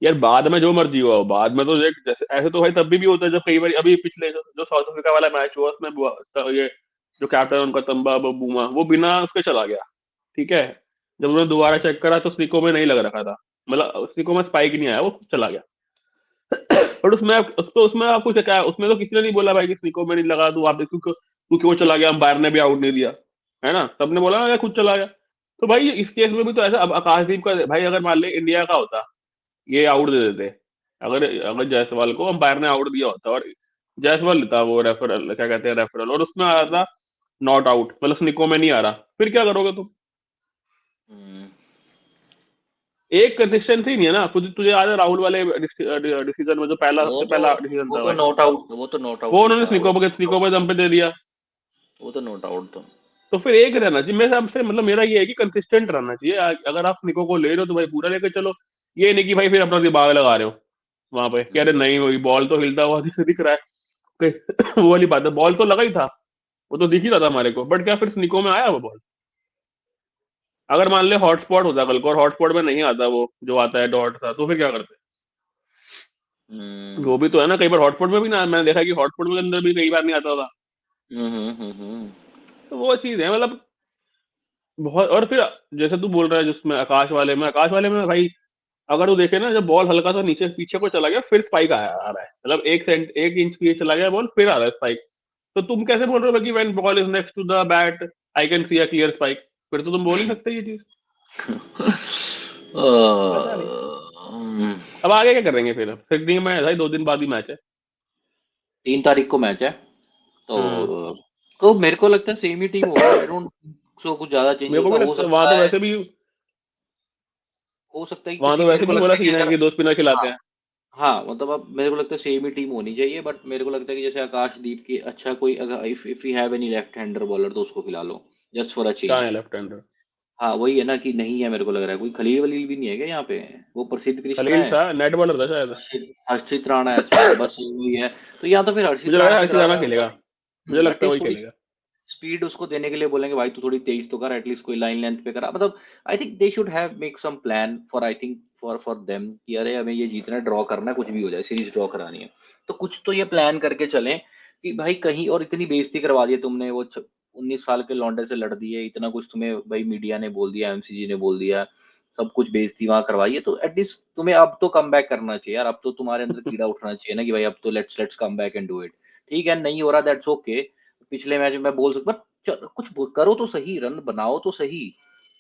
Speaker 1: यार बाद में जो मर्जी हुआ हो, बाद में तो देख जैसे ऐसे तो भाई तब भी होता है, जब कई बार अभी पिछले जो साउथ अफ्रीका वाला मैच हुआ उसमें ये जो कैप्टन उनका तंबा बुमा वो बिना उसके चला गया। ठीक है। जब उन्होंने दोबारा चेक करा तो स्टिको में नहीं लग रखा था, मतलब स्टिको में स्पाइक नहीं आया, वो खुद चला गया। बट उसमें आपको क्या, उसमें तो किसी ने नहीं बोला भाई कि स्टिको में नहीं लगा, तू आप क्यों क्यों क्यों चला गया, अंपायर ने भी आउट नहीं दिया, है ना? सबने बोला ना, खुद चला गया। तो भाई इस केस में भी तो ऐसा, अब आकाशदीप का भाई अगर मान ले इंडिया का होता, ये आउट दे देते, अगर अगर जायसवाल को अंपायर ने आउट दिया होता और जायसवाल लेता वो रेफरल, क्या कहते हैं, रेफरल, और उसमें आ रहा था नॉट आउट, मतलब स्निको में नहीं आ रहा, फिर क्या करोगे तुम?
Speaker 2: हम्म,
Speaker 1: एक कंसिस्टेंसी नहीं है ना। तुझे तुझे याद है राहुल वाले डिसीजन में, जो पहला,
Speaker 2: वो
Speaker 1: सबसे
Speaker 2: तो
Speaker 1: पहला डिसीजन
Speaker 2: वो
Speaker 1: था
Speaker 2: तो
Speaker 1: भाई,
Speaker 2: नॉट
Speaker 1: वो
Speaker 2: आउट ही
Speaker 1: उन्होंने
Speaker 2: था, वो
Speaker 1: स्निको पे दम पे दे दिया।
Speaker 2: वो तो नॉट आउट था।
Speaker 1: तो फिर एक रहना चाहिए मेरे हिसाब से, मतलब मेरा ये है कि कंसिस्टेंट रहना चाहिए। अगर आप निको को ले रहे हो तो भाई पूरा लेके चलो। ये नहीं कि भाई फिर अपना दिमाग लगा रहे हो वहां पे, कह रहे नहीं हुई, बॉल तो हिलता हुआ दिख रहा है वो वाली बात है, बॉल तो लगा ही था, वो तो दिख ही रहा था हमारे को, बट क्या फिर निको में आया वो बॉल? अगर मान ले हॉटस्पॉट होता कल को और हॉटस्पॉट में नहीं आता वो जो आता है डॉट था, तो फिर क्या करते?
Speaker 2: हम्म
Speaker 1: वो भी तो है ना, कई बार हॉटस्पॉट में भी ना, मैंने देखा कि हॉटस्पॉट में अंदर भी कई बार नहीं आता था। तो वो चीज है मतलब, बहुत। और फिर जैसे तू बोल रहा है जिसमें आकाश वाले में भाई, अगर वो देखे ना, जब बॉल हल्का सा नीचे पीछे को चला गया फिर स्पाइक आया आ रहा है, मतलब 1 इंच पीछे चला गया बॉल फिर आ रहा है स्पाइक। तो तुम कैसे बोल रहे हो कि when ball is next to the bat I can see a clear spike? फिर तो तुम बोल ही सकते ये चीज। पता नहीं।
Speaker 2: हम्म।
Speaker 1: अब आगे क्या करेंगे फिर? सिडनी में है भाई, 2 दिन बाद ही मैच है।
Speaker 2: 3 तारीख को मैच है, तो
Speaker 1: हाँ,
Speaker 2: मेरे को लगता है सेम ही टीम होगा। आई डोंट सो कुछ ज्यादा चेंज
Speaker 1: मेरे को
Speaker 2: होता,
Speaker 1: भी लगता है वहां तो वैसे भी,
Speaker 2: हो सकता है कि
Speaker 1: वहां
Speaker 2: किसी,
Speaker 1: तो
Speaker 2: मेरे
Speaker 1: वैसे
Speaker 2: को
Speaker 1: भी बोला
Speaker 2: लगता है कि
Speaker 1: सीन है
Speaker 2: अगर,
Speaker 1: कि 2 स्पिनर खिलाते
Speaker 2: हाँ
Speaker 1: हैं।
Speaker 2: हाँ, मतलब अब मेरे को लगता है सेम ही टीम होनी चाहिए, बट मेरे को लगता है कि जैसे आकाशदीप की, अच्छा कोई अगर if you have any left hander bowler तो उसको खिला लो, जस्ट फॉर अ
Speaker 1: कहाँ
Speaker 2: चेंज।
Speaker 1: है लेफ्ट हैंडर?
Speaker 2: हाँ वही है ना, कि नहीं है, मेरे को लग रहा है कोई खलील वलील भी नहीं है क्या यहाँ पे? वो प्रसिद्ध कृष्णा
Speaker 1: खलील
Speaker 2: है,
Speaker 1: था, नेट बॉलर था शायद।
Speaker 2: हर्षित राणा है, अच्छा बस वही है। तो या तो फिर हर्षित
Speaker 1: मुझे लग
Speaker 2: राणा
Speaker 1: रहा है
Speaker 2: की
Speaker 1: हर्षित
Speaker 2: तरह
Speaker 1: राणा
Speaker 2: मैं
Speaker 1: खेलेगा, मुझे लगता है वही
Speaker 2: एटलीस्ट थोड़ी
Speaker 1: खेलेगा।
Speaker 2: स्पीड उसको देने के लिए बोलेंगे, भाई तू थोड़ी तेज तो कर, एटलीस्ट कोई लाइन लेंथ पे करा, मतलब I think they should have make some plan for, I think for them, कि अरे हमें ये जीतना है, ड्रॉ करना है, कुछ भी हो जाए, सीरीज ड्रॉ करानी है, तो कुछ तो ये प्लान करके चलें कि भाई कहीं, और इतनी बेइज्जती करवा दी है तुमने, वो 19 साल के लौंडे से लड़ दिए, इतना कुछ तुम्हें भाई मीडिया ने बोल दिया, एमसीजी ने बोल दिया, सब कुछ बेइज्जती वहां करवाई है, तो एटलीस्ट तुम्हें अब तो कम बैक करना चाहिए यार, अब तो तुम्हारे अंदर कीड़ा उठना चाहिए ना, कि भाई अब तो let's come back and do it. ठीक है, नहीं हो रहा, दैट्स ओके। पिछले मैच में मैं बोल सकता, कुछ करो तो सही, रन बनाओ तो सही।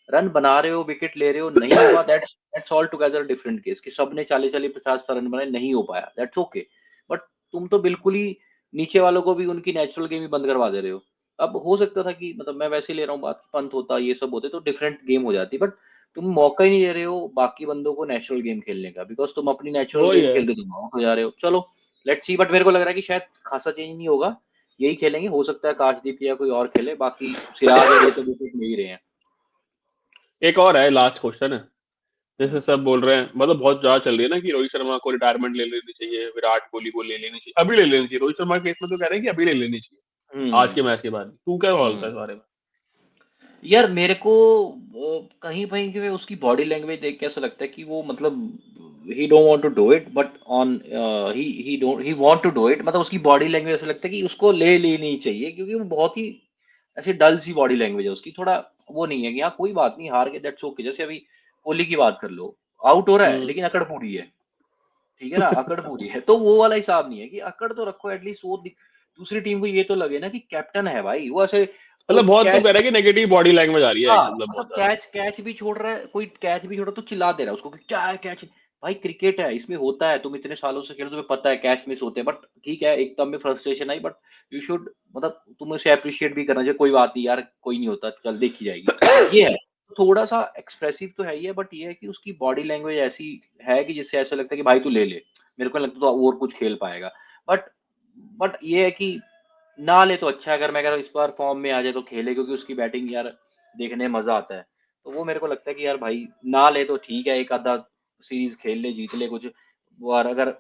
Speaker 2: रन बना रहे हो, विकेट ले रहे हो, नहीं हुआ, that's all together different case, कि सबने 40-40 50 रन बनाए, नहीं हो पाया, दैट्स ओके। बट तुम तो बिल्कुल ही नीचे वालों को भी उनकी नेचुरल गेम ही बंद करवा दे रहे हो। अब हो सकता था कि, मतलब मैं वैसे ही ले रहा हूँ बात, पंत होता, ये सब होते तो डिफरेंट गेम हो जाती, बट तुम मौका ही नहीं दे रहे हो बाकी बंदों को नेचुरल गेम खेलने का, बिकॉज तुम अपनी नेचुरल
Speaker 1: वही
Speaker 2: गेम
Speaker 1: है।
Speaker 2: खेल के तुम आउट हो जा रहे हो। चलो लेट्स सी, बट मेरे को लग रहा है कि शायद खासा चेंज नहीं होगा, यही खेलेंगे, हो सकता है काशदीप या कोई और खेले, बाकी सिराज और ये तो विकेट ले ही रहे हैं।
Speaker 1: एक और है लास्ट क्वेश्चन है, जैसे
Speaker 2: हम्म,
Speaker 1: सब बोल रहे हैं, मतलब बहुत ज्यादा चल रही है ना कि रोहित शर्मा को रिटायरमेंट ले लेनी चाहिए, विराट कोहली को ले लेनी चाहिए, अभी ले लेनी चाहिए। रोहित शर्मा के केस में तो कह रहे हैं कि अभी ले लेनी चाहिए, आज
Speaker 2: हम्म,
Speaker 1: के मैच के बाद। तू क्या बोलता है
Speaker 2: हम्म।
Speaker 1: इस बारे में?
Speaker 2: यार मेरे को कहीं कहीं के उसकी बॉडी लैंग्वेज देख के ऐसा लगता है कि वो, मतलब he don't want to do it, but on he want to do it, मतलब उसकी बॉडी लैंग्वेज ऐसा लगता है कि उसको ले लेनी चाहिए, क्योंकि वो बहुत ही ऐसे डल सी बॉडी लैंग्वेज है उसकी, थोड़ा वो नहीं है कि हाँ कोई बात नहीं, हार गए, दैट्स ओके। जैसे अभी कोहली की बात कर लो, आउट हो रहा है
Speaker 1: हम्म।
Speaker 2: लेकिन अकड़ पूरी है, ठीक है ना, अकड़ पूरी है, तो वो वाला हिसाब नहीं है, कि अकड़ तो रखो एटलीस्ट, वो दूसरी टीम को ये तो लगे ना कि कैप्टन है भाई, वो ऐसे कोई
Speaker 1: मतलब बहुत, तू
Speaker 2: कैच,
Speaker 1: कह रहा है कि नेगेटिव बॉडी लैंग्वेज आ रही है,
Speaker 2: हाँ
Speaker 1: मतलब बहुत
Speaker 2: मतलब
Speaker 1: ज्यादा।
Speaker 2: कैच कैच भी छोड़ रहा है, कोई कैच भी छोड़ा तो चिल्ला दे रहा है उसको कि क्या है कैच। भाई क्रिकेट है, इसमें होता है, तुम इतने सालों से खेलो, तुम्हें पता है कैच मिस होते हैं, बट ठीक है, एक तब में frustration I, but you should, मतलब तुम उसे अप्रिशिएट भी करना चाहिए, कोई बात नहीं यार, कोई नहीं होता, चल देखी जाएगी, ये है। थोड़ा सा एक्सप्रेसिव तो है ही है, बट ये है कि उसकी बॉडी लैंग्वेज ऐसी है कि जिससे ऐसा लगता है कि भाई तू ले ले, मेरे को नहीं लगता तो और कुछ खेल पाएगा। बट ये है कि ना ले तो अच्छा है, अगर मैं कह रहा हूँ इस बार फॉर्म में आ जाए तो खेले, क्योंकि उसकी बैटिंग यार देखने में मजा आता है। तो वो मेरे को लगता है कि यार भाई ना ले तो ठीक है, एक आधा सीरीज खेल ले, जीत ले कुछ। और अगर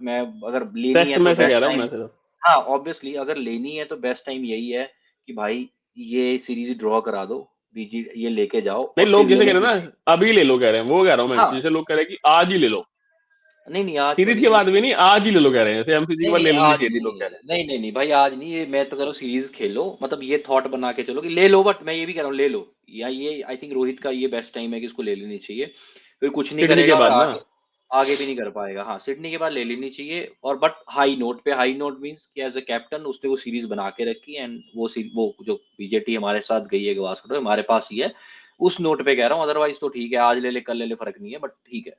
Speaker 2: लेनी
Speaker 1: टेस्ट
Speaker 2: है तो
Speaker 1: में से कह
Speaker 2: बेस्ट
Speaker 1: रहा हूँ
Speaker 2: टाइम,
Speaker 1: मैं सिर्फ।
Speaker 2: हाँ ऑब्वियसली अगर लेनी है तो बेस्ट टाइम यही है कि भाई ये सीरीज ड्रॉ करा दो, बीजी ये लेके जाओ
Speaker 1: नहीं,
Speaker 2: और फिर
Speaker 1: लोग जैसे
Speaker 2: ले
Speaker 1: कह
Speaker 2: लो
Speaker 1: रहे हैं
Speaker 2: सीरीज।
Speaker 1: ना अभी ले लो, कह रहे हैं, वो कह रहा हूँ मैं,
Speaker 2: हाँ
Speaker 1: जैसे लोग कह रहे हैं कि आज ही ले लो,
Speaker 2: नहीं नहीं, आज तो
Speaker 1: सीरीज के
Speaker 2: नहीं,
Speaker 1: बाद भी नहीं, आज ही ले लो कह रहे हैं, जैसे एमसीजी के
Speaker 2: नहीं
Speaker 1: बाद
Speaker 2: नहीं,
Speaker 1: ले लेनी
Speaker 2: आज
Speaker 1: चाहिए थी
Speaker 2: नहीं,
Speaker 1: लोग कह रहे
Speaker 2: नहीं नहीं नहीं भाई, आज नहीं, ये मैं तो कह रहा हूँ सीरीज खेलो, मतलब ये थॉट बना के चलो कि ले लो, बट मैं ये भी कह रहा हूँ ले लो, या ये आई थिंक रोहित का ये बेस्ट टाइम है कि इसको ले लेनी चाहिए, फिर कुछ
Speaker 1: हैं,
Speaker 2: नहीं
Speaker 1: सिडनी के
Speaker 2: करेगा और
Speaker 1: बाद ना।
Speaker 2: आगे आगे भी नहीं कर पाएगा। हाँ सिडनी के बाद ले लेनी चाहिए, और बट हाई नोट पे, हाई नोट मींस कि एज अ कैप्टन उसने वो सीरीज बना के रखी, एंड वो जो बीजेटी हमारे साथ गई है गवास्कर हमारे पास ही है, उस नोट पे कह रहा हूँ, अदरवाइज तो ठीक है, आज ले ले कल ले ले फर्क नहीं है, बट ठीक है।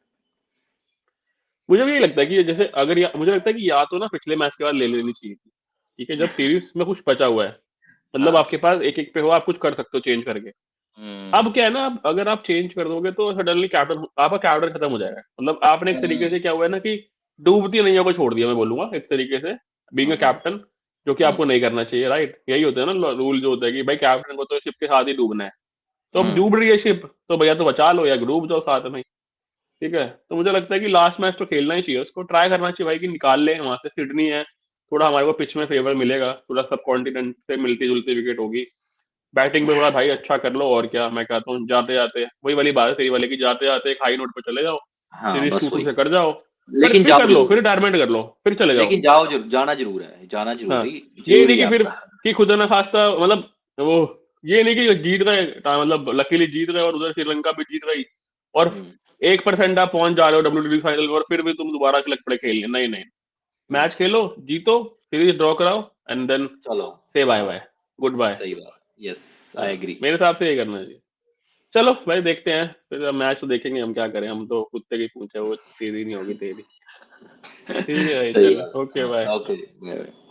Speaker 1: मुझे भी यही लगता है कि जैसे अगर मुझे लगता है कि या तो ना पिछले मैच के बाद ले लेनी चाहिए थी, ठीक है, जब सीरीज में कुछ बचा हुआ है, मतलब
Speaker 2: हाँ।
Speaker 1: आपके पास एक एक पे हो, आप कुछ कर सकते हो चेंज करके। अब क्या है ना, अगर आप चेंज कर दोगे तो सडनली कैप्टन, आपका कैप्टन खत्म हो जाएगा। मतलब आपने एक तरीके से क्या हुआ है ना कि डूबती नैया को छोड़ दिया, मैं बोलूंगा एक तरीके से, बीइंग अ कैप्टन, जो कि आपको नहीं करना चाहिए, राइट? यही होता है ना रूल जो होता है कि भाई कैप्टन को तो शिप के साथ ही डूबना है। तो अब डूब रही है शिप, तो भैया तो बचा लो या डूब जाओ साथ में, ठीक है। तो मुझे लगता है कि लास्ट मैच तो खेलना ही चाहिए, उसको ट्राई करना चाहिए भाई कि निकाल ले वहां से। सिडनी है, थोड़ा हमारे को पिच में फेवर मिलेगा, थोड़ा सब कॉन्टिनेंट से मिलती जुलती विकेट होगी, बैटिंग पे थोड़ा भाई अच्छा कर लो। और क्या मैं कहता हूँ, जाते जाते वही वाली बात है तेरी वाली की, जाते जाते एक हाई नोट पे चले जाओ,
Speaker 2: हाँ,
Speaker 1: सीरीज
Speaker 2: बस
Speaker 1: 2-2
Speaker 2: वही।
Speaker 1: से कर जाओ, फिर
Speaker 2: लेकिन
Speaker 1: फिर कर
Speaker 2: जाओ
Speaker 1: लो,
Speaker 2: जरूर।
Speaker 1: फिर रिटायरमेंट कर लो, फिर चले जाओ।
Speaker 2: लेकिन जाओ जरूर, जाना जरूर है, जाना जरूर
Speaker 1: हाँ,
Speaker 2: है,
Speaker 1: ये नहीं
Speaker 2: जरूरी है
Speaker 1: कि फिर
Speaker 2: आपका।
Speaker 1: कि खुदा ना खास्ता मतलब वो, ये नहीं कि जीत गए, मतलब लकीली जीत गए और उधर श्रीलंका भी जीत गई और
Speaker 2: हम्म
Speaker 1: 1% आप पहुंच जा रहे हो WTT फाइनल और फिर भी तुम दोबारा क्लच पड़े खेलने। नहीं नहीं,
Speaker 2: हम्म,
Speaker 1: मैच खेलो, जीतो, सीरीज ड्रॉ कराओ, एंड देन
Speaker 2: चलो।
Speaker 1: से बाय
Speaker 2: हाँ,
Speaker 1: बाय, गुड बाय।
Speaker 2: सही बात। यस,
Speaker 1: हाँ,
Speaker 2: आई एग्री।
Speaker 1: मेरे हिसाब से ये करना चाहिए। चलो भाई देखते हैं, फिर मैच तो देखेंगे, हम क्या करें, हम तो कुत्ते की पूछे, वो तेरी नहीं होगी तेरी। ठीक है भाई,
Speaker 2: सही
Speaker 1: चलो
Speaker 2: बात।
Speaker 1: ओके
Speaker 2: हाँ,
Speaker 1: बाय।
Speaker 2: ओके।